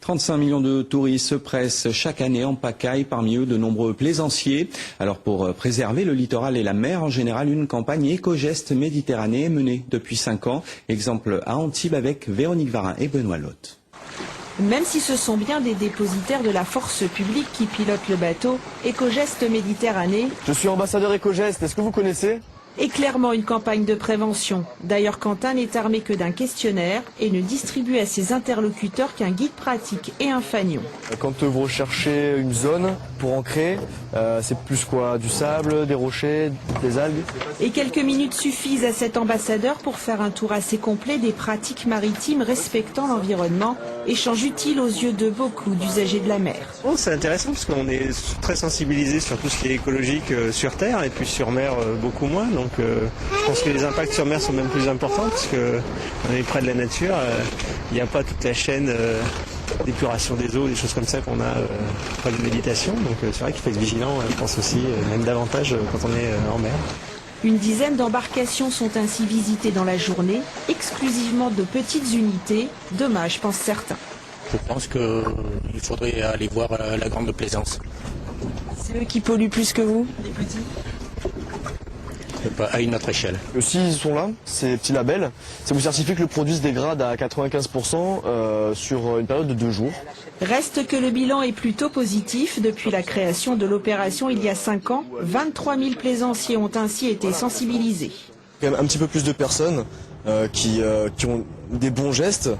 35 millions de touristes se pressent chaque année en pagaille, parmi eux de nombreux plaisanciers. Alors pour préserver le littoral et la mer en général, une campagne éco-geste Méditerranée est menée depuis 5 ans. Exemple à Antibes avec Véronique Varin et Benoît Lotte. Même si ce sont bien des dépositaires de la force publique qui pilotent le bateau, Éco-Geste Méditerranée Je suis ambassadeur Éco-Geste, est-ce que vous connaissez ? est clairement une campagne de prévention. D'ailleurs, Quentin n'est armé que d'un questionnaire et ne distribue à ses interlocuteurs qu'un guide pratique et un fanion. Quand vous recherchez une zone pour ancrer, c'est plus quoi? Du sable, des rochers, des algues? Et quelques minutes suffisent à cet ambassadeur pour faire un tour assez complet des pratiques maritimes respectant l'environnement, échange utile aux yeux de beaucoup d'usagers de la mer. Oh, c'est intéressant parce qu'on est très sensibilisé sur tout ce qui est écologique sur Terre et puis sur mer beaucoup moins. Donc je pense que les impacts sur mer sont même plus importants parce qu'on est près de la nature. Il n'y a pas toute la chaîne d'épuration des eaux, des choses comme ça qu'on a près de méditation. Donc c'est vrai qu'il faut être vigilant, je pense aussi, même davantage quand on est en mer. Une dizaine d'embarcations sont ainsi visitées dans la journée, exclusivement de petites unités. Dommage, pensent certains. Je pense qu'il faudrait aller voir la grande plaisance. C'est eux qui polluent plus que vous, les petits ? À une autre échelle. S'ils sont là, ces petits labels, ça vous certifie que le produit se dégrade à 95% sur une période de 2 jours. Reste que le bilan est plutôt positif. Depuis la création de l'opération il y a 5 ans, 23 000 plaisanciers ont ainsi été sensibilisés. Il y a un petit peu plus de personnes qui ont des bons gestes,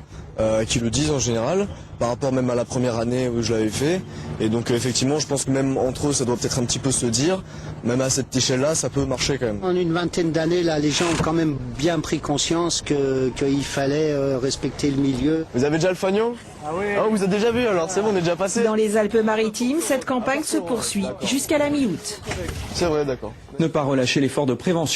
qui le disent en général, par rapport même à la première année où je l'avais fait. Et donc effectivement, je pense que même entre eux, ça doit peut-être un petit peu se dire, même à cette échelle-là, ça peut marcher quand même. En une vingtaine d'années, là, les gens ont quand même bien pris conscience qu'il fallait respecter le milieu. Vous avez déjà le fanion? Ah oui. Oh, vous avez déjà vu alors, c'est bon, on est déjà passé. Dans les Alpes-Maritimes, cette campagne se poursuit jusqu'à la mi-août. C'est vrai, d'accord. Ne pas relâcher l'effort de prévention.